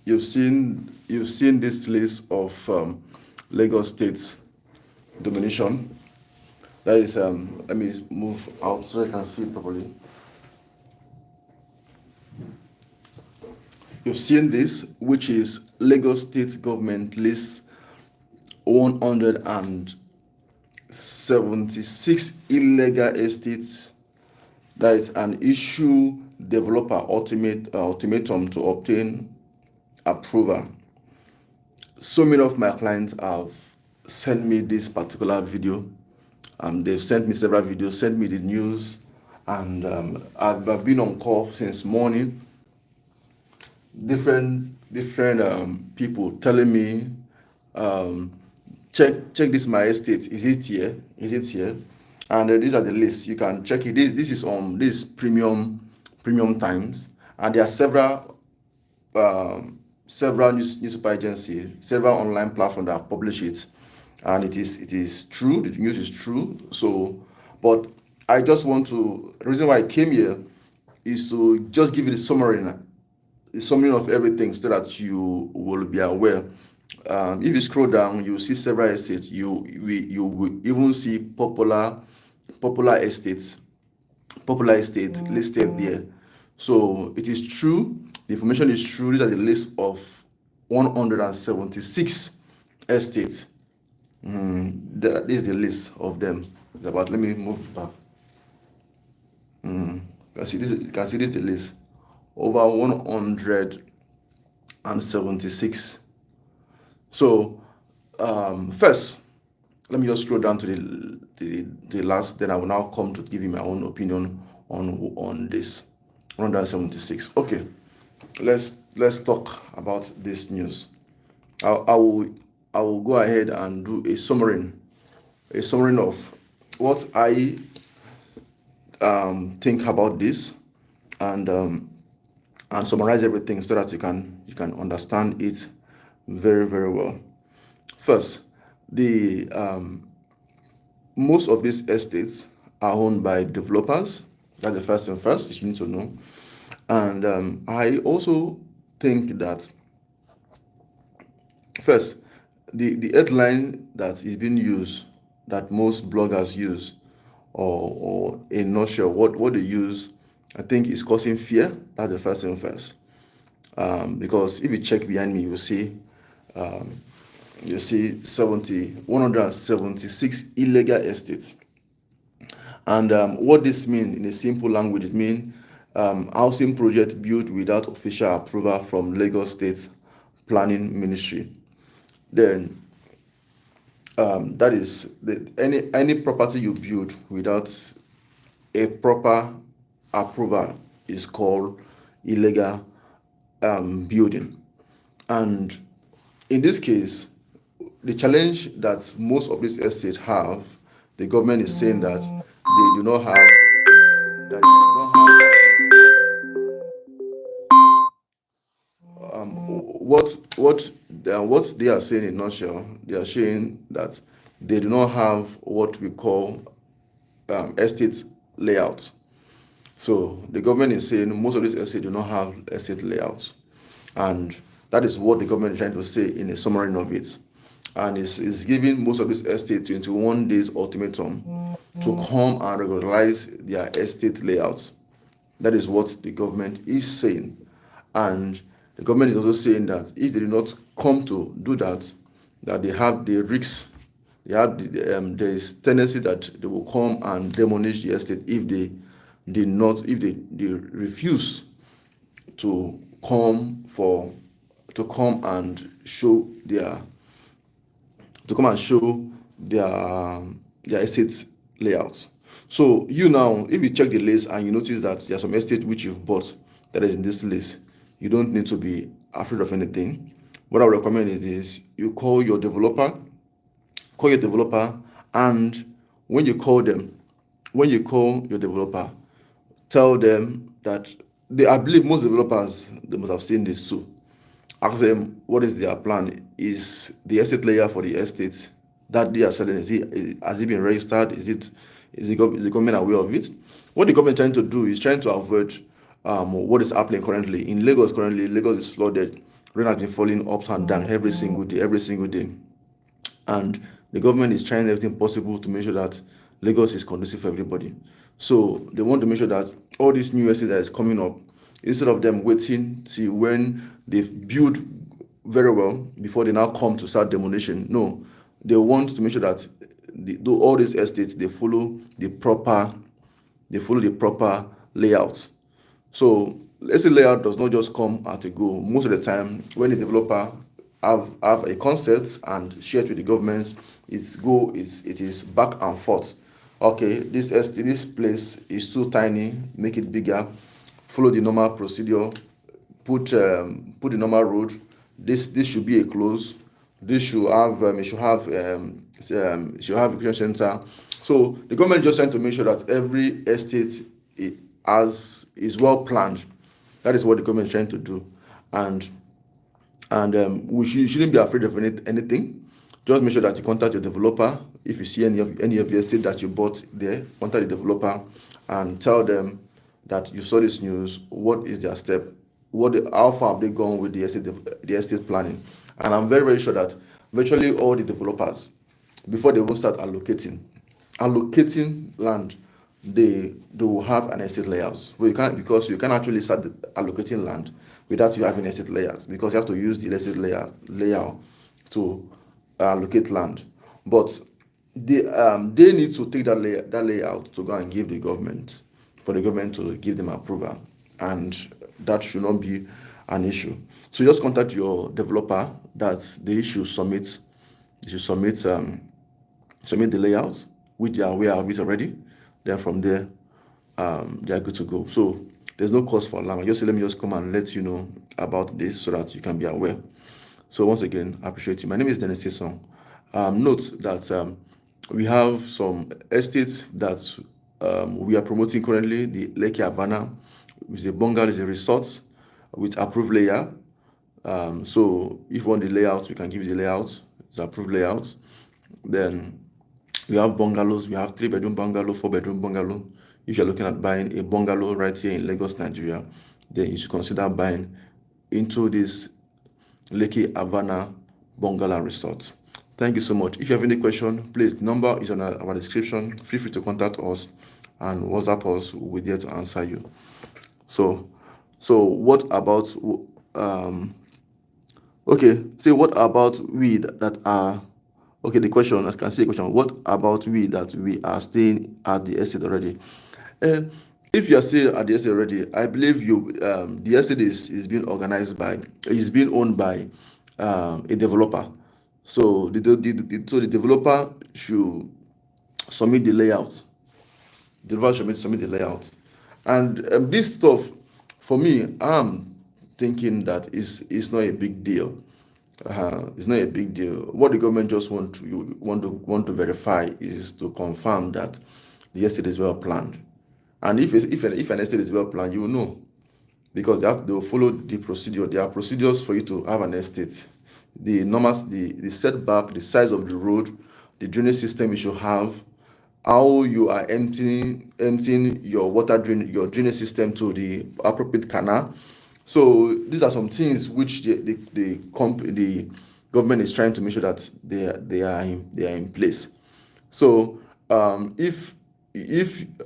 you've seen this list of Lagos State domination. That is, let me move out so I can see it properly. You've seen this, which is Lagos State government lists 176 illegal estates. That is an issue developer ultimatum to obtain approval. So many of my clients have sent me this particular video. They've sent me several videos, sent me the news, and I've been on call since morning. Different people telling me, check this my estate. Is it here? And these are the lists. You can check it. This is premium times, and there are several newspaper agencies, several online platforms that have published it, and it is true. The news is true. So, but I just want to. The reason why I came here is to just give you the summary of everything so that you will be aware. If you scroll down, you will see several estates. You will even see popular estates listed there. So it is true. The information is true. These are the list of 176 estates. This is the list of them. It's about. Let me move back. You can see this. This is the list. Over 176. So first, let me just scroll down to the last. Then I will now come to give you my own opinion on this 176. Okay, let's talk about this news. I will go ahead and do a summary of what I think about this, and summarize everything so that you can understand it very, very well. First, the most of these estates are owned by developers. That's the first thing first you need to know. And I also think that first, the headline that is being used, that most bloggers use, or in a nutshell, what they use, I think is causing fear. That's the first thing first. Because if you check behind me, you see 176 illegal estates. And what this means in a simple language, it means housing project built without official approval from Lagos State Planning Ministry. Then that is any property you build without a proper approval is called illegal building. And in this case, the challenge that most of these estates have, the government is saying that they do not have what they are saying in a nutshell. They are saying that they do not have what we call estate layout. So the government is saying most of these estates do not have estate layouts, and that is what the government is trying to say in a summary of it. And is giving most of these estates 21 days ultimatum to come and regularize their estate layouts. That is what the government is saying. And the government is also saying that if they do not come to do that, that they have the risks, there is tendency that they will come and demolish the estate if they refuse to come and show their estate layouts. So now, if you check the list and you notice that there are some estates which you've bought that is in this list, you don't need to be afraid of anything. What I would recommend is this: you call your developer, and when you call your developer, tell them that I believe most developers, they must have seen this too. Ask them what is their plan. Is the estate layer for the estate that they are selling, has it been registered? Is the government aware of it? What the government is trying to do is trying to avoid what is happening currently in Lagos. Currently, Lagos is flooded rain has been falling up and down every single day. And the government is trying everything possible to make sure that Lagos is conducive for everybody. So they want to make sure that all this new estate that is coming up, instead of them waiting till when they've built very well before they now come to start demolition, no, they want to make sure that all these estates, they follow the proper layout. So estate layout does not just come at a go. Most of the time, when the developer have a concept and share it with the government, it is back and forth. Okay, this place is too tiny, make it bigger. Follow the normal procedure. Put the normal road. This should be a close. This should have recreation center. So the government is just trying to make sure that every estate is well planned. That is what the government is trying to do, and we shouldn't be afraid of anything. Just make sure that you contact your developer. If you see any of the estate that you bought there, contact the developer and tell them that you saw this news. What is their step? How far have they gone with the estate planning? And I'm very, very sure that virtually all the developers, before they will start allocating land, they will have an estate layout. But because you can't actually start allocating land without you having estate layouts, because you have to use the estate layout to allocate land. But they need to take that layout to go and give the government, for the government to give them approval, and that should not be an issue. So just contact your developer that they should submit the layout, which they are aware of it already. Then from there, they are good to go. So there's no cause for alarm. Just let me just come and let you know about this so that you can be aware. So once again, I appreciate you. My name is Dennis Isong. Note that we have some estates that we are promoting currently. The Lekki Havana is a bungalow, is a resort with approved layout. So if you want the layout, we can give you the layout. It's approved layout. Then we have bungalows. We have 3-bedroom bungalow, 4-bedroom bungalow. If you're looking at buying a bungalow right here in Lagos, Nigeria, then you should consider buying into this Lekki Havana bungalow resort. Thank you so much. If you have any question, please, the number is on our description. Feel free to contact us and WhatsApp us. We'll be there to answer you. So what about what about we that are okay? The question, I can see a question. What about we that we are staying at the estate already? If you are staying at the estate already, I believe the estate is being owned by a developer. So the developer should submit the layout. The developer should submit the layout. And this stuff, for me, I'm thinking that it's not a big deal. It's not a big deal. What the government just want to verify is to confirm that the estate is well planned. And if an estate is well planned, you will know, because they will follow the procedure. There are procedures for you to have an estate. The setback, the size of the road, the drainage system you should have, how you are emptying your drainage system to the appropriate canal. So these are some things which the government is trying to make sure that they are in place. So if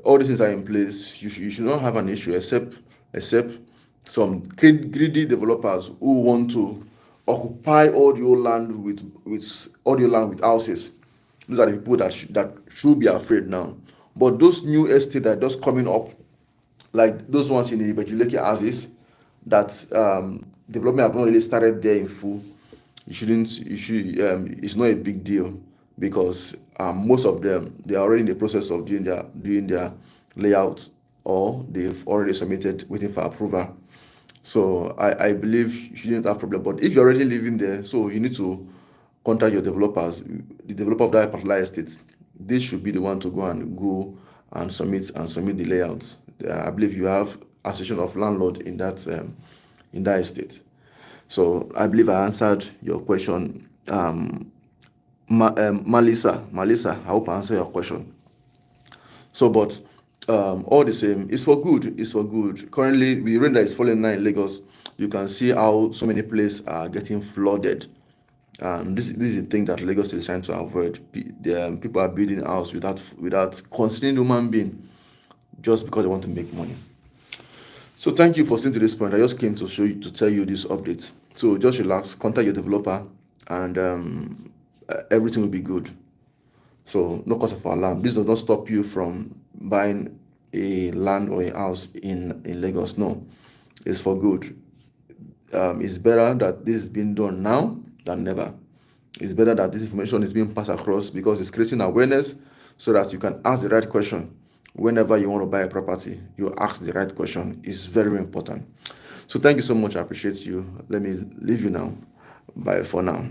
all these things are in place, you should not have an issue, except some greedy developers who want to occupy all your land with houses. Those are the people that should be afraid now. But those new estates that are just coming up, like those ones in the Ibeju-Lekki houses, that development have not really started there in full, it's not a big deal, because most of them, they are already in the process of doing their layout, or they've already submitted waiting for approval. So I believe you shouldn't have problem. But if you're already living there, so you need to contact your developers, the developer of that particular estate. This should be the one to go and submit the layouts. I believe you have association of landlord in that estate. So I believe I answered your question. Melissa, I hope I answered your question. So, but all the same, it's for good. It's for good. Currently, the rain that is falling now in Lagos, you can see how so many places are getting flooded. This is the thing that Lagos is trying to avoid. People are building a house without considering human being, just because they want to make money. So thank you for seeing to this point. I just came to show you, to tell you this update. So just relax, contact your developer, and everything will be good. So no cause of alarm. This does not stop you from buying a land or a house in Lagos. No, it's for good. It's better that this is being done now than never. It's better that this information is being passed across, because it's creating awareness, so that you can ask the right question. Whenever you want to buy a property, you ask the right question. It's very important. So thank you so much. I appreciate you. Let me leave you now. Bye for now.